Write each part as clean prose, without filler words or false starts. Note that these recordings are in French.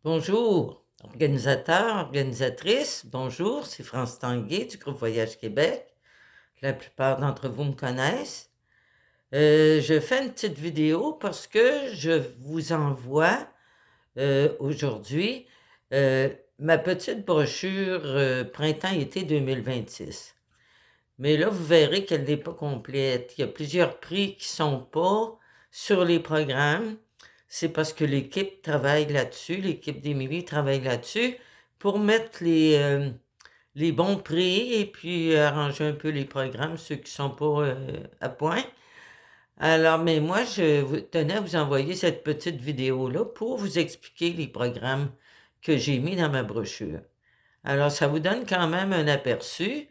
Bonjour, organisateur, organisatrice, bonjour, c'est France Tanguay du groupe Voyage Québec. La plupart d'entre vous me connaissent. Je fais une petite vidéo parce que je vous envoie aujourd'hui euh, ma petite brochure Printemps-été 2026. Mais là, vous verrez qu'elle n'est pas complète. Il y a plusieurs prix qui sont pas sur les programmes. C'est parce que l'équipe travaille là-dessus, l'équipe d'Émilie travaille là-dessus pour mettre les bons prix et puis arranger un peu les programmes, ceux qui sont pas à point. Alors, mais moi, tenais à vous envoyer cette petite vidéo-là pour vous expliquer les programmes que j'ai mis dans ma brochure. Alors, ça vous donne quand même un aperçu.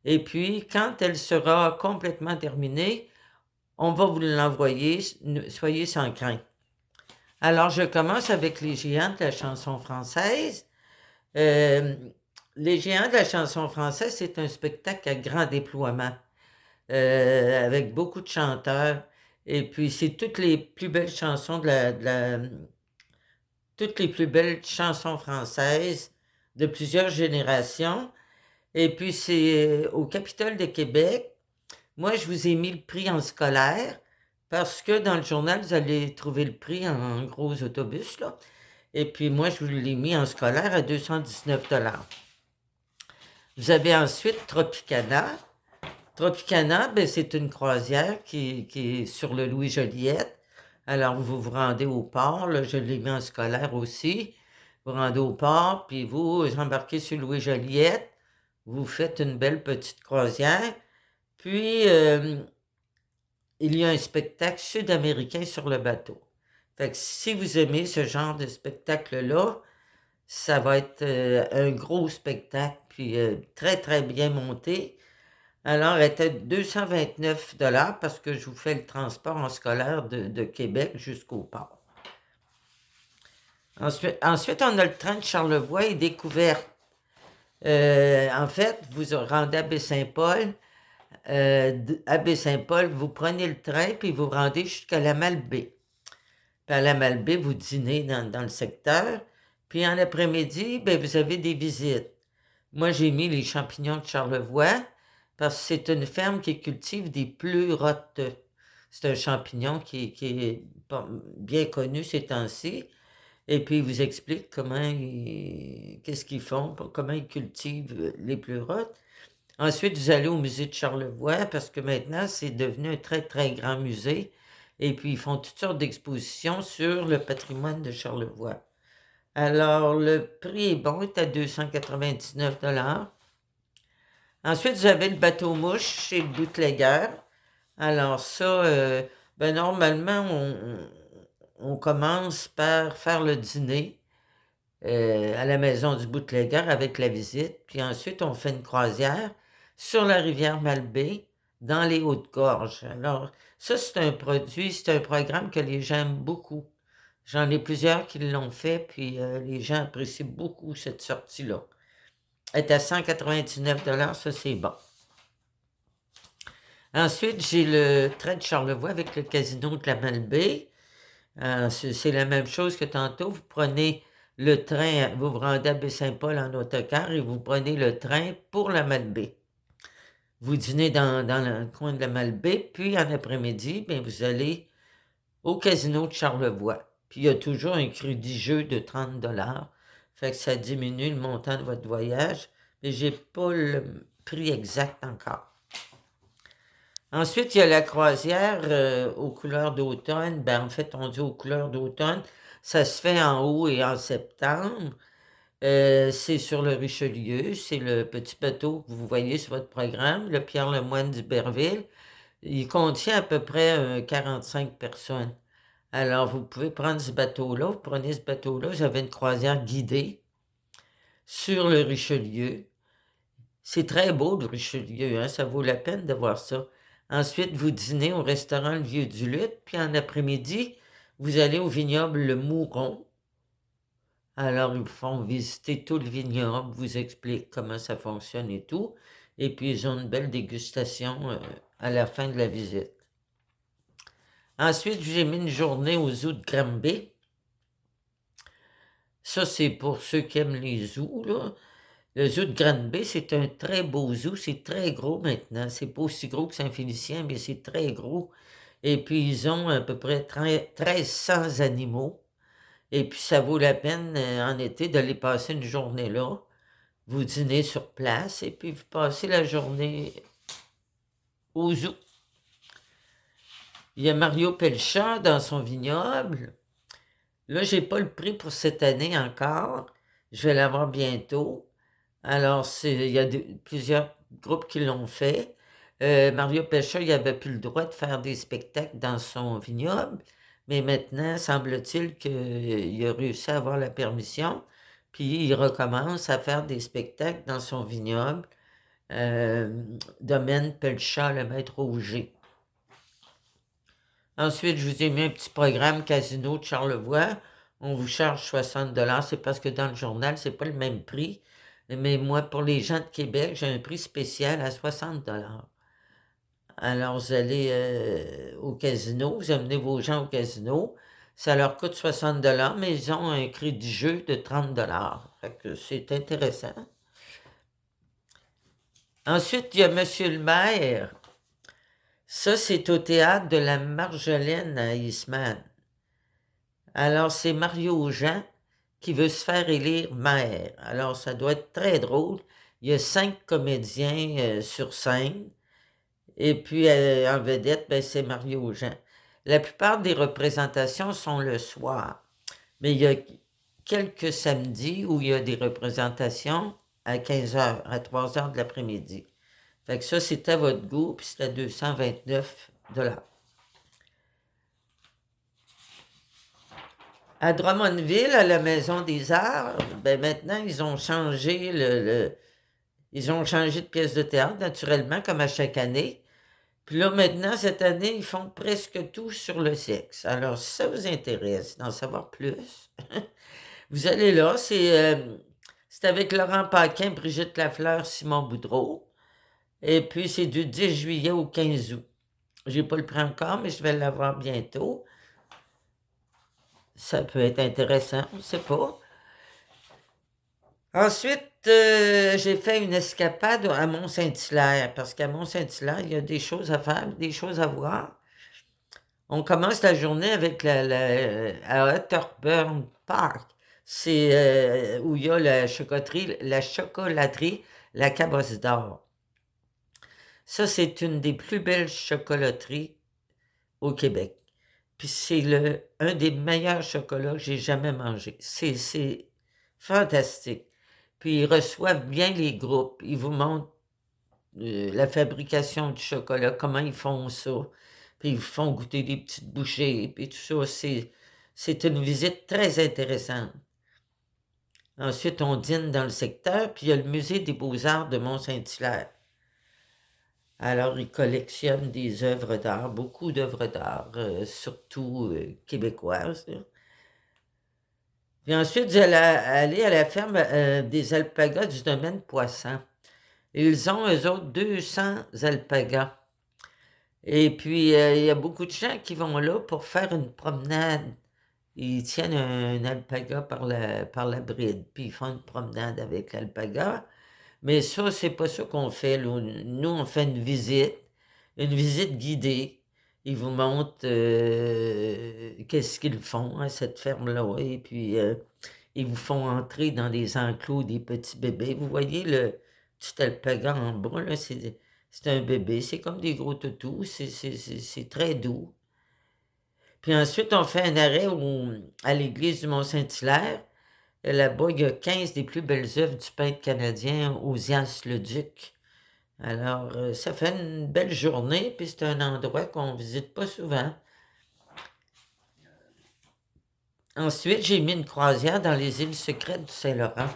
Et puis, quand elle sera complètement terminée, on va vous l'envoyer, soyez sans crainte. Alors, je commence avec les géants de la chanson française. Euh, les géants de la chanson française, c'est un spectacle à grand déploiement, avec beaucoup de chanteurs. Et puis, c'est toutes les plus belles chansons toutes les plus belles chansons françaises de plusieurs générations. Et puis, c'est au Capitole de Québec. Moi, je vous ai mis le prix en scolaire parce que dans le journal, vous allez trouver le prix en gros autobus, là. Et puis moi, je vous l'ai mis en scolaire à 219 $. Vous avez ensuite Tropicana. Tropicana, ben, c'est une croisière qui est sur le Louis-Joliette. Alors, vous vous rendez au port, là, je l'ai mis en scolaire aussi. Vous rendez au port, puis vous embarquez sur Louis-Joliette. Vous faites une belle petite croisière. Puis, il y a un spectacle sud-américain sur le bateau. Fait que si vous aimez ce genre de spectacle-là, ça va être un gros spectacle, puis très, très bien monté. Alors, elle était 229 $ parce que je vous fais le transport en scolaire de Québec jusqu'au port. Ensuite, on a le train de Charlevoix et Découverte. En fait, vous rendez à Baie-Saint-Paul. À Baie-Saint-Paul, vous prenez le train puis vous vous rendez jusqu'à la Malbaie. Puis à la Malbaie, vous dînez dans le secteur. Puis en après-midi, ben, vous avez des visites. Moi, j'ai mis les champignons de Charlevoix parce que c'est une ferme qui cultive des pleurotes. C'est un champignon qui est bien connu ces temps-ci. Et puis, il vous explique qu'est-ce qu'ils font, comment ils cultivent les pleurotes. Ensuite, vous allez au musée de Charlevoix parce que maintenant, c'est devenu un très, très grand musée. Et puis, ils font toutes sortes d'expositions sur le patrimoine de Charlevoix. Alors, le prix est bon, est à 299 $. Ensuite, vous avez le bateau-mouche chez le bootlegger. Alors, ça, ben, normalement, on commence par faire le dîner à la maison du bootlegger avec la visite. Puis ensuite, on fait une croisière sur la rivière Malbaie dans les Hautes-Gorges. Alors, ça, c'est un programme que les gens aiment beaucoup. J'en ai plusieurs qui l'ont fait, puis les gens apprécient beaucoup cette sortie-là. Elle est à 199 $, ça c'est bon. Ensuite, j'ai le train de Charlevoix avec le casino de la Malbaie. C'est la même chose que tantôt. Vous prenez le train, vous vous rendez à Baie-Saint-Paul en autocar et vous prenez le train pour la Malbaie. Vous dînez dans le coin de la Malbaie, puis en après-midi, bien, vous allez au casino de Charlevoix. Puis il y a toujours un crédit jeu de 30 $. Fait que ça diminue le montant de votre voyage. Mais j'ai pas le prix exact encore. Ensuite, il y a la croisière aux couleurs d'automne. Ben, en fait, on dit aux couleurs d'automne. Ça se fait en août et en septembre. C'est sur le Richelieu. C'est le petit bateau que vous voyez sur votre programme, le Pierre Lemoine d'Iberville. Il contient à peu près 45 personnes. Alors, vous pouvez prendre ce bateau-là. Vous prenez ce bateau-là. Vous avez une croisière guidée sur le Richelieu. C'est très beau, le Richelieu, hein? Ça vaut la peine de voir ça. Ensuite, vous dînez au restaurant Le Vieux du Lutte, puis en après-midi, vous allez au vignoble Le Mouron. Alors, ils vous font visiter tout le vignoble, vous expliquent comment ça fonctionne et tout. Et puis, ils ont une belle dégustation à la fin de la visite. Ensuite, j'ai mis une journée au zoo de Granby. Ça, c'est pour ceux qui aiment les zoos, là. Le zoo de Granby, c'est un très beau zoo. C'est très gros maintenant. C'est pas aussi gros que Saint-Félicien, mais c'est très gros. Et puis, ils ont à peu près 1300 animaux. Et puis, ça vaut la peine en été d'aller passer une journée là. Vous dînez sur place et puis vous passez la journée au zoo. Il y a Mario Pelchat dans son vignoble. Là, j'ai pas le prix pour cette année encore. Je vais l'avoir bientôt. Alors, il y a plusieurs groupes qui l'ont fait. Mario Pelchat, il n'avait plus le droit de faire des spectacles dans son vignoble, mais maintenant, semble-t-il qu'il a réussi à avoir la permission, puis il recommence à faire des spectacles dans son vignoble, domaine Pelchat, le maître Auger. Ensuite, je vous ai mis un petit programme Casino de Charlevoix. On vous charge 60 $. C'est parce que dans le journal, c'est pas le même prix. Mais moi, pour les gens de Québec, j'ai un prix spécial à 60 $. Alors, vous allez au casino, vous amenez vos gens au casino. Ça leur coûte 60 $, mais ils ont un crédit jeu de 30 $. Fait que c'est intéressant. Ensuite, il y a Monsieur le maire. Ça, c'est au théâtre de la Marjolaine à Eastman. Alors, c'est Mario Jean qui veut se faire élire maire. Alors, ça doit être très drôle. Il y a 5 comédiens sur scène. Et puis, en vedette, ben, c'est Mario Jean. La plupart des représentations sont le soir. Mais il y a quelques samedis où il y a des représentations à 15 heures, à 3 heures de l'après-midi. Fait que ça, c'est à votre goût, puis c'est à 229 $. À Drummondville, à la Maison des Arts, ben maintenant, ils ont changé ils ont changé de pièce de théâtre, naturellement, comme à chaque année. Puis là, maintenant, cette année, ils font presque tout sur le sexe. Alors, si ça vous intéresse d'en savoir plus, vous allez là. C'est avec Laurent Paquin, Brigitte Lafleur, Simon Boudreau. Et puis, c'est du 10 juillet au 15 août. J'ai pas le prix encore, mais je vais l'avoir bientôt. Ça peut être intéressant, je ne sais pas. Ensuite, j'ai fait une escapade à Mont-Saint-Hilaire, parce qu'à Mont-Saint-Hilaire, il y a des choses à faire, des choses à voir. On commence la journée avec à Otterburn Park. C'est où il y a la chocolaterie La Cabosse d'Or. Ça, c'est une des plus belles chocolateries au Québec. Puis c'est un des meilleurs chocolats que j'ai jamais mangé. C'est fantastique. Puis ils reçoivent bien les groupes. Ils vous montrent la fabrication du chocolat, comment ils font ça. Puis ils vous font goûter des petites bouchées, puis tout ça. C'est une visite très intéressante. Ensuite, on dîne dans le secteur, puis il y a le musée des beaux-arts de Mont-Saint-Hilaire. Alors, ils collectionnent des œuvres d'art, beaucoup d'œuvres d'art, surtout québécoises, là. Puis ensuite, j'allais aller à la ferme des alpagas du domaine Poisson. Ils ont, eux autres, 200 alpagas. Et puis, il y a beaucoup de gens qui vont là pour faire une promenade. Ils tiennent un alpaga par la bride, puis ils font une promenade avec l'alpaga. Mais ça, c'est pas ça qu'on fait, là. Nous, on fait une visite guidée. Ils vous montrent qu'est-ce qu'ils font à cette ferme-là. Et puis, ils vous font entrer dans des enclos des petits bébés. Vous voyez le petit alpaga en bas, là, c'est un bébé. C'est comme des gros toutous. C'est très doux. Puis ensuite, on fait un arrêt à l'église du Mont-Saint-Hilaire. Là-bas, il y a 15 des plus belles œuvres du peintre canadien Ozias-le-Duc. Alors, ça fait une belle journée, puis c'est un endroit qu'on visite pas souvent. Ensuite, j'ai mis une croisière dans les îles secrètes du Saint-Laurent.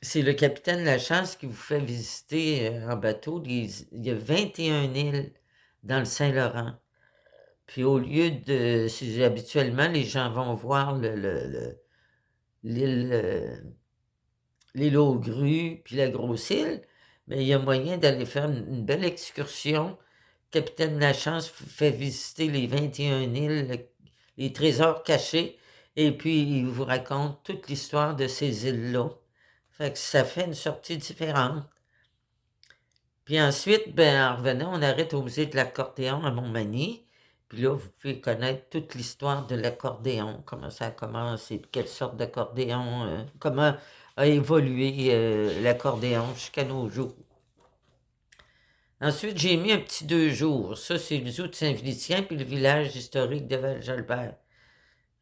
C'est le capitaine Lachance qui vous fait visiter en bateau. Il y a 21 îles dans le Saint-Laurent. Puis au lieu de... Habituellement, les gens vont voir l'île aux grues, puis la grosse île, mais il y a moyen d'aller faire une belle excursion. Capitaine Lachance vous fait visiter les 21 îles, les trésors cachés, Et puis, il vous raconte toute l'histoire de ces îles-là. Fait que ça fait une sortie différente. Puis ensuite, ben, en revenant, on arrête au musée de l'accordéon à Montmagny. Puis là, vous pouvez connaître toute l'histoire de l'accordéon, comment ça a commencé, quelle sorte d'accordéon, comment a évolué l'accordéon jusqu'à nos jours. Ensuite, j'ai mis un petit 2 jours. Ça, c'est le zoo de Saint-Félicien puis le village historique de Val-Jalbert.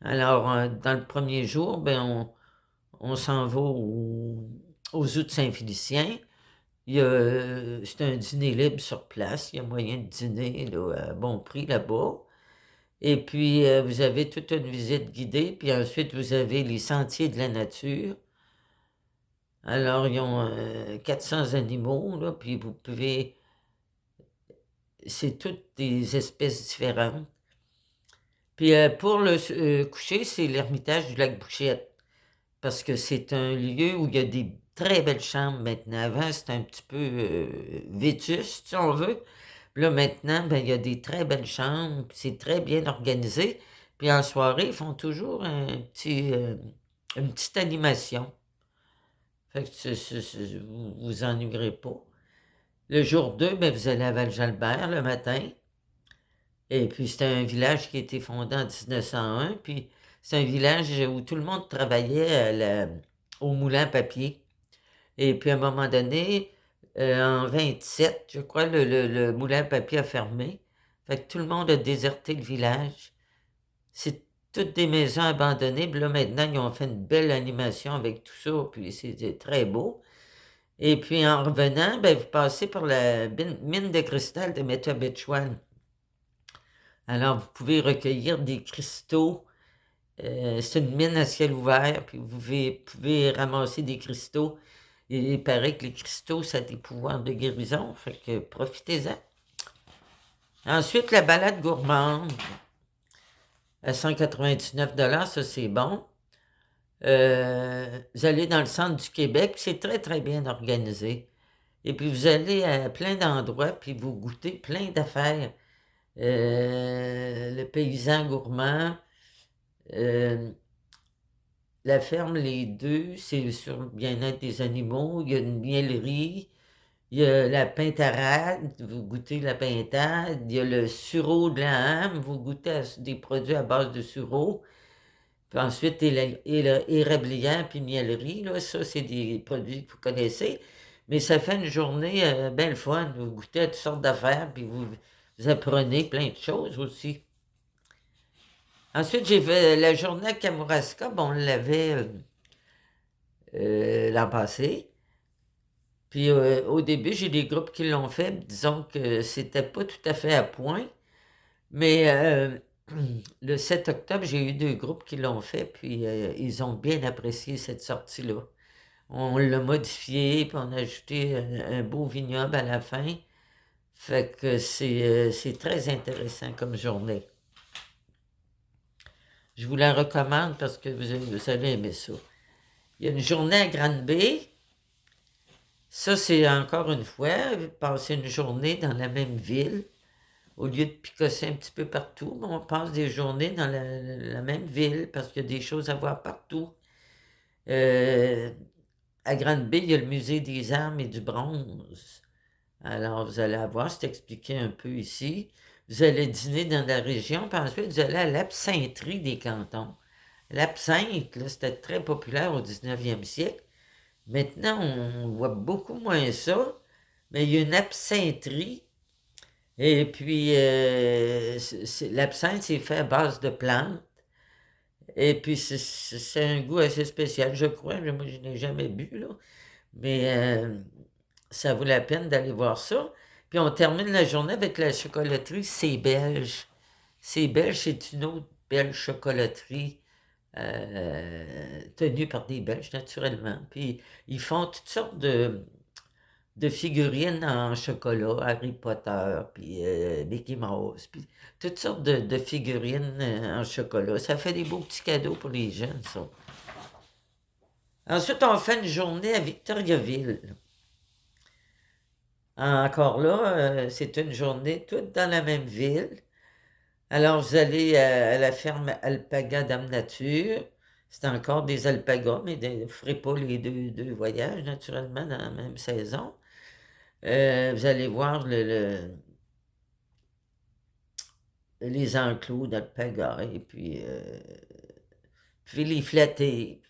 Alors, dans le premier jour, ben, on s'en va au zoo de Saint-Félicien. C'est un dîner libre sur place. Il y a moyen de dîner là, à bon prix là-bas. Et puis, vous avez toute une visite guidée. Puis ensuite, vous avez les sentiers de la nature. Alors, ils ont 400 animaux, là, puis vous pouvez... C'est toutes des espèces différentes. Puis pour le coucher, c'est l'Ermitage du lac Bouchette. Parce que c'est un lieu où il y a des très belles chambres maintenant. Avant, c'était un petit peu vétuste, si on veut. Puis là, maintenant, ben, il y a des très belles chambres, puis c'est très bien organisé. Puis en soirée, ils font toujours une petite animation. Fait que vous vous ennuierez pas. Le jour 2, ben, vous allez à Val-Jalbert le matin. Et puis, c'était un village qui a été fondé en 1901. Puis, c'est un village où tout le monde travaillait au moulin à papier. Et puis, à un moment donné, en 27, je crois, le moulin à papier a fermé. Fait que tout le monde a déserté le village. C'est toutes des maisons abandonnées. Puis là, maintenant, ils ont fait une belle animation avec tout ça. Puis, c'était très beau. Et puis, en revenant, ben, vous passez par la mine de cristal de Métabetchouan. Alors, vous pouvez recueillir des cristaux. C'est une mine à ciel ouvert, puis vous pouvez ramasser des cristaux. Et il paraît que les cristaux, ça a des pouvoirs de guérison, fait que profitez-en. Ensuite, la balade gourmande à 199 $, ça c'est bon. Vous allez dans le centre du Québec, c'est très très bien organisé. Et puis vous allez à plein d'endroits, puis vous goûtez plein d'affaires. Le paysan gourmand, la ferme Les Deux, c'est sur le bien-être des animaux. Il y a une miellerie, il y a la pintade, vous goûtez la pintade. Il y a le sureau de la Hame, vous goûtez des produits à base de sureau. Puis ensuite, érablière puis miellerie, là, ça, c'est des produits que vous connaissez. Mais ça fait une journée belle fun. Vous goûtez à toutes sortes d'affaires, puis vous apprenez plein de choses aussi. Ensuite, j'ai fait la journée à Kamouraska. Bon, on l'avait l'an passé. Puis au début, j'ai des groupes qui l'ont fait. Disons que c'était pas tout à fait à point. Mais le 7 octobre, j'ai eu 2 groupes qui l'ont fait. Puis ils ont bien apprécié cette sortie-là. On l'a modifié, puis on a ajouté un beau vignoble à la fin. Fait que c'est très intéressant comme journée. Je vous la recommande parce que vous allez aimer ça. Il y a une journée à Granby. Ça, c'est encore une fois, passer une journée dans la même ville. Au lieu de picosser un petit peu partout, on passe des journées dans la même ville parce qu'il y a des choses à voir partout. À Granby, il y a le musée des armes et du bronze. Alors, vous allez avoir, c'est expliqué un peu ici. Vous allez dîner dans la région, puis ensuite, vous allez à l'absintherie des cantons. L'absinthe, là, c'était très populaire au 19e siècle. Maintenant, on voit beaucoup moins ça, mais il y a une absintherie. Et puis, l'absinthe, c'est fait à base de plantes. Et puis, c'est un goût assez spécial, je crois. Moi, je n'ai jamais bu, là. Mais ça vaut la peine d'aller voir ça. Puis, on termine la journée avec la chocolaterie C'est Belge. C'est Belge, c'est une autre belle chocolaterie tenue par des Belges, naturellement. Puis, ils font toutes sortes de figurines en chocolat, Harry Potter, puis Mickey Mouse, puis toutes sortes de figurines en chocolat. Ça fait des beaux petits cadeaux pour les jeunes, ça. Ensuite, on fait une journée à Victoriaville. Encore là, c'est une journée toute dans la même ville. Alors, vous allez à la ferme Alpaga Dame Nature. C'est encore des alpagas, mais vous ne ferez pas les deux voyages, naturellement, dans la même saison. Vous allez voir les enclos d'alpaga et puis les flatter.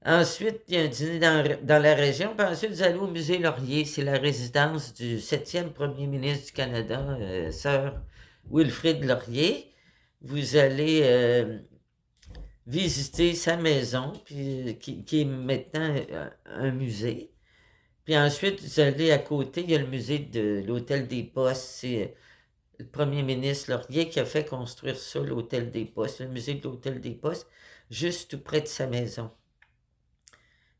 Ensuite, il y a un dîner dans la région. Puis ensuite, vous allez au musée Laurier. C'est la résidence du 7e premier ministre du Canada, Sir Wilfrid Laurier. Vous allez visiter sa maison, puis, qui est maintenant un musée. Puis ensuite, vous allez à côté, il y a le musée de l'Hôtel des Postes. C'est le premier ministre Laurier qui a fait construire ça, l'Hôtel des Postes, le musée de l'Hôtel des Postes, juste tout près de sa maison.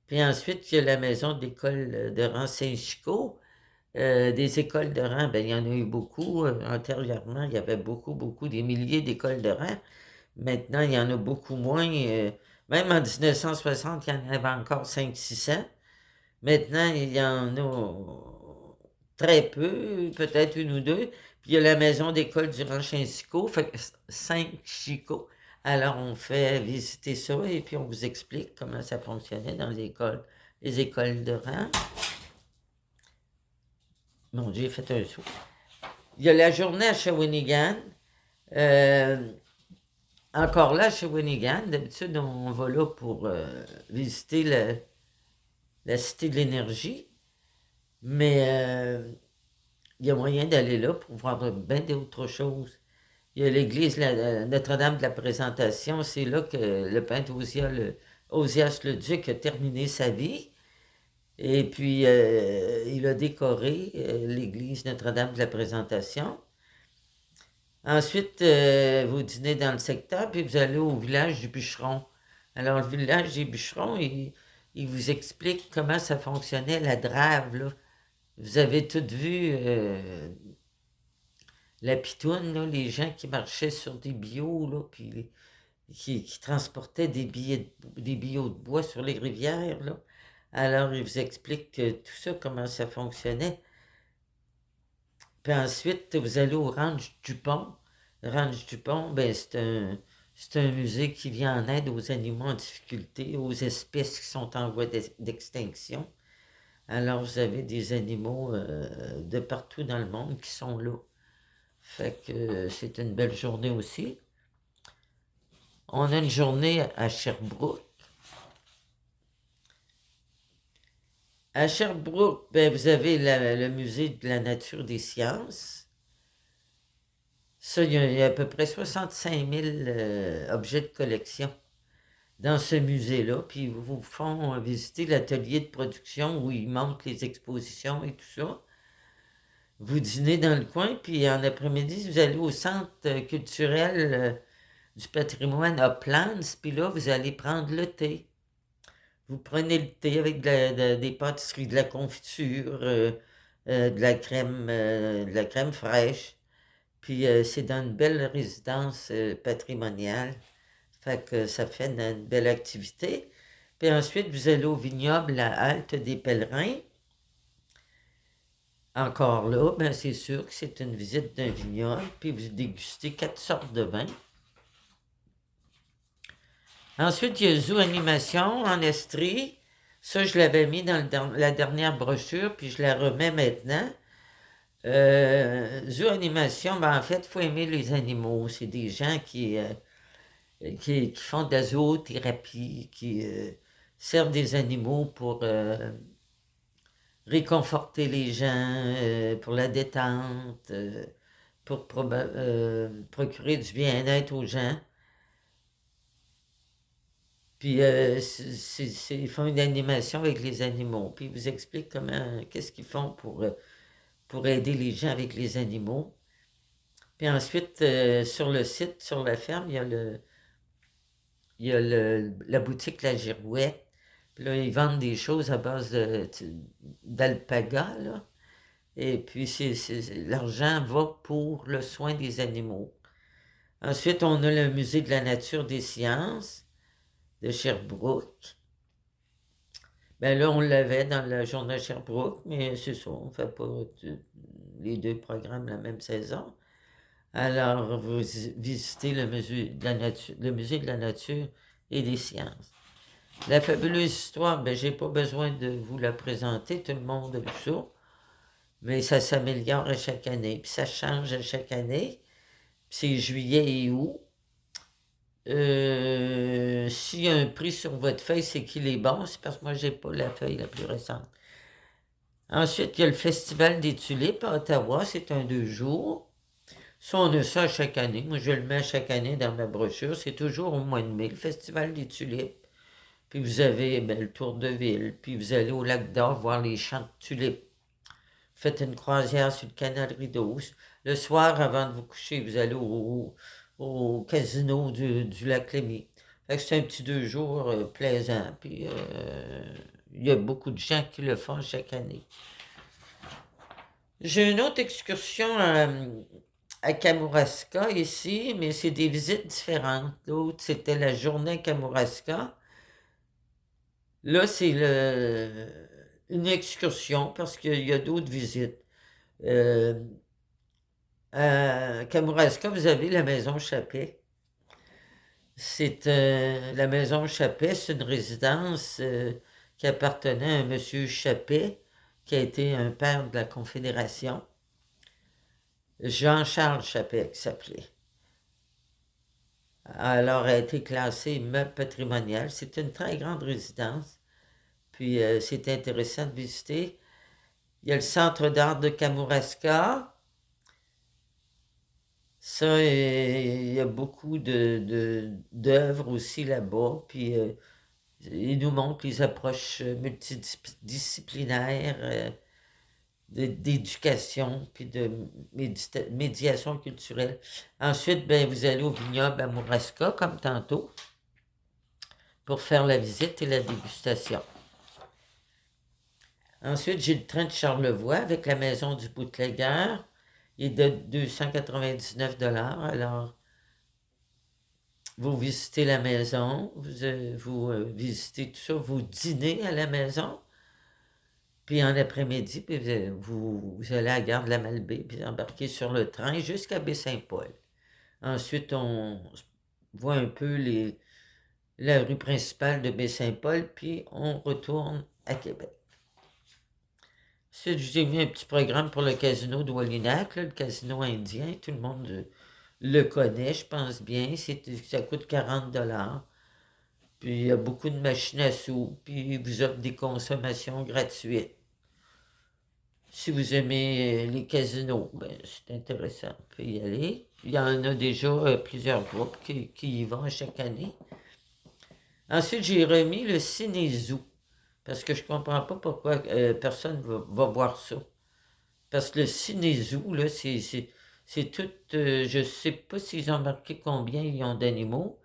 Puis ensuite, il y a la maison d'école de rang Saint-Chicot. Des écoles de rang, ben, il y en a eu beaucoup. Antérieurement, il y avait beaucoup, des milliers d'écoles de rang. Maintenant, il y en a beaucoup moins. Même en 1960, il y en avait encore 500-600. Maintenant, il y en a très peu, peut-être une ou deux. Puis il y a la maison d'école du rang Saint-Chicot, fait que 5 Chicots. Alors, on fait visiter ça et puis on vous explique comment ça fonctionnait dans les écoles de rang. Mon Dieu, j'ai fait un saut. Il y a la journée à Shawinigan. Euh, Encore là, à Shawinigan, d'habitude, on va là pour visiter la Cité de l'Énergie. Mais il y a moyen d'aller là pour voir bien d'autres choses. Il y a l'église Notre-Dame de la Présentation. C'est là que le peintre Osias le Duc a terminé sa vie. Et puis, il a décoré l'église Notre-Dame de la Présentation. Ensuite, vous dînez dans le secteur, puis vous allez au village du bûcheron. Alors, le village des bûcherons, il vous explique comment ça fonctionnait, la drave, là. Vous avez toutes vu la pitoune, là, les gens qui marchaient sur des billots, là, puis qui transportaient des billots de bois sur les rivières, là. Alors, il vous explique tout ça, comment ça fonctionnait. Puis ensuite, vous allez au Ranch Dupont. Le Ranch Dupont, ben, c'est un musée qui vient en aide aux animaux en difficulté, aux espèces qui sont en voie d'extinction. Alors, vous avez des animaux de partout dans le monde qui sont là. Fait que c'est une belle journée aussi. On a une journée à Sherbrooke. À Sherbrooke, ben, vous avez le musée de la nature des sciences. Ça, il y a à peu près 65 000 objets de collection dans ce musée-là. Puis ils vous font visiter l'atelier de production où ils montrent les expositions et tout ça. Vous dînez dans le coin, puis en après-midi, vous allez au centre culturel du patrimoine Uplands, puis là, vous allez prendre le thé. Vous prenez le thé avec des pâtisseries, de la confiture, de la crème fraîche. Puis c'est dans une belle résidence patrimoniale. Fait que ça fait une belle activité. Puis ensuite, vous allez au vignoble, la halte des pèlerins. Encore là, ben c'est sûr que c'est une visite d'un vignoble, puis vous dégustez 4 sortes de vins. Ensuite, il y a Zoo Animation en Estrie. Ça, je l'avais mis dans la dernière brochure, puis je la remets maintenant. Zoo Animation, ben en fait, il faut aimer les animaux. C'est des gens qui font de la zoothérapie, qui servent des animaux pour réconforter les gens, pour la détente, pour procurer du bien-être aux gens. Puis ils font une animation avec les animaux, puis ils vous expliquent qu'est-ce qu'ils font pour aider les gens avec les animaux. Puis ensuite, sur le site, sur la ferme, la boutique La Girouette. Puis là, ils vendent des choses à base d'alpaga, là. Et puis, l'argent va pour le soin des animaux. Ensuite, on a le Musée de la nature des sciences de Sherbrooke. Ben là, on l'avait dans la journée à Sherbrooke, mais c'est ça, on ne fait pas les deux programmes la même saison. Alors, vous visitez le musée de la nature et des sciences. La fabuleuse histoire, ben, j'ai pas besoin de vous la présenter, tout le monde a vu ça, mais ça s'améliore à chaque année, puis ça change à chaque année. Puis c'est juillet et août. S'il y a un prix sur votre feuille, c'est qu'il est bon, c'est parce que moi, j'ai pas la feuille la plus récente. Ensuite, il y a le Festival des tulipes à Ottawa, c'est un 2 jours. Ça, on a ça chaque année. Moi, je le mets chaque année dans ma brochure. C'est toujours au mois de mai, le Festival des tulipes. Puis vous avez ben, le tour de ville. Puis vous allez au lac d'Or voir les champs de tulipes. Faites une croisière sur le canal Rideau. Le soir, avant de vous coucher, vous allez au casino du lac Lémy. Fait que c'est un petit 2 jours plaisant. Puis il y a beaucoup de gens qui le font chaque année. J'ai une autre excursion à Kamouraska ici, mais c'est des visites différentes. L'autre, c'était la journée à Kamouraska. Là, c'est une excursion parce qu'il y a d'autres visites. Euh, à Kamouraska, vous avez la maison Chappet. C'est la maison Chappet, c'est une résidence qui appartenait à un monsieur Chappet, qui a été un père de la Confédération. Jean-Charles Chappet, qui s'appelait. Alors, elle a été classée meuble patrimonial. C'est une très grande résidence. Puis, c'est intéressant de visiter. Il y a le Centre d'art de Kamouraska. Ça, il y a beaucoup d'œuvres aussi là-bas. Puis, il nous montre les approches multidisciplinaires d'éducation puis de médiation culturelle. Ensuite, ben, vous allez au vignoble à Mouraska, comme tantôt, pour faire la visite et la dégustation. Ensuite, j'ai le train de Charlevoix avec la maison du bootlegger. Il est de 299 $. Alors, vous visitez la maison, vous visitez tout ça, vous dînez à la maison. Puis en après-midi, puis vous allez à la gare de la Malbaie, puis embarquez sur le train jusqu'à Baie-Saint-Paul. Ensuite, on voit un peu la rue principale de Baie-Saint-Paul, puis on retourne à Québec. Ensuite, je vous ai mis un petit programme pour le casino de Wallinac, le casino indien. Tout le monde le connaît, je pense bien. Ça coûte 40 $. Puis il y a beaucoup de machines à sous, puis il vous offre des consommations gratuites. Si vous aimez les casinos, ben, c'est intéressant. Vous pouvez y aller. Il y en a déjà plusieurs groupes qui y vont chaque année. Ensuite, j'ai remis le Cinézoo. Parce que je ne comprends pas pourquoi personne va voir ça. Parce que le Cinézoo, là, c'est tout. Je ne sais pas s'ils ont marqué combien ils ont d'animaux.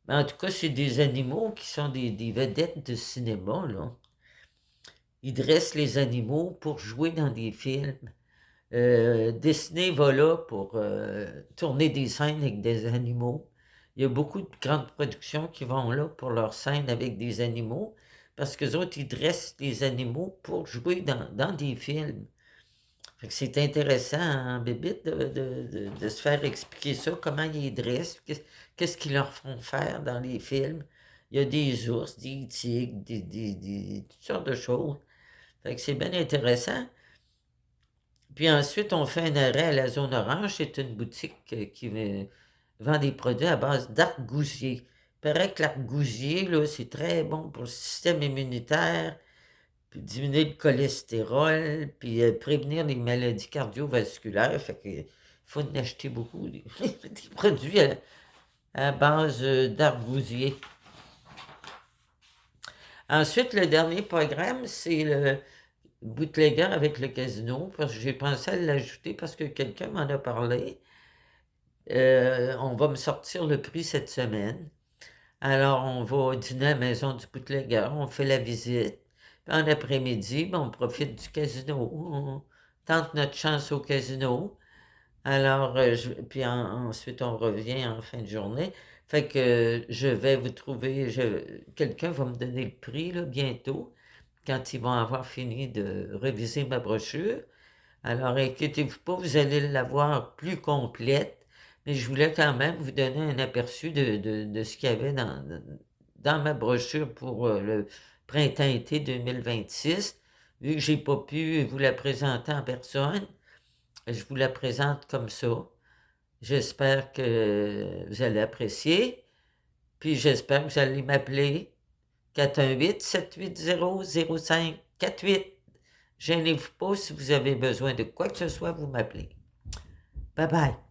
Mais en tout cas, c'est des animaux qui sont des vedettes de cinéma, là. Ils dressent les animaux pour jouer dans des films. Disney va là pour tourner des scènes avec des animaux. Il y a beaucoup de grandes productions qui vont là pour leurs scènes avec des animaux, parce que autres, ils dressent les animaux pour jouer dans des films. Fait que c'est intéressant, hein, Bébite, de se faire expliquer ça, comment ils les dressent, qu'est-ce qu'ils leur font faire dans les films. Il y a des ours, des tigres, toutes sortes de choses. Fait que c'est bien intéressant. Puis ensuite, on fait un arrêt à la zone orange. C'est une boutique qui vend des produits à base d'argousier. Il paraît que l'argousier, là, c'est très bon pour le système immunitaire, puis diminuer le cholestérol, puis prévenir les maladies cardiovasculaires. Fait qu'il faut en acheter beaucoup, des produits à base d'argousier. Ensuite, le dernier programme, c'est le bootlegger avec le casino, parce que j'ai pensé à l'ajouter parce que quelqu'un m'en a parlé. On va me sortir le prix cette semaine. Alors, on va dîner à la maison du bootlegger, on fait la visite. Puis en après-midi, ben, on profite du casino. On tente notre chance au casino. Alors, puis ensuite, on revient en fin de journée. Fait que je vais vous trouver, quelqu'un va me donner le prix là, bientôt, quand ils vont avoir fini de réviser ma brochure. Alors, inquiétez-vous pas, vous allez l'avoir plus complète, mais je voulais quand même vous donner un aperçu de ce qu'il y avait dans ma brochure pour le printemps-été 2026. Vu que j'ai pas pu vous la présenter en personne, je vous la présente comme ça. J'espère que vous allez apprécier, puis j'espère que vous allez m'appeler 418-780-0548. Gênez-vous pas si vous avez besoin de quoi que ce soit, vous m'appelez. Bye bye.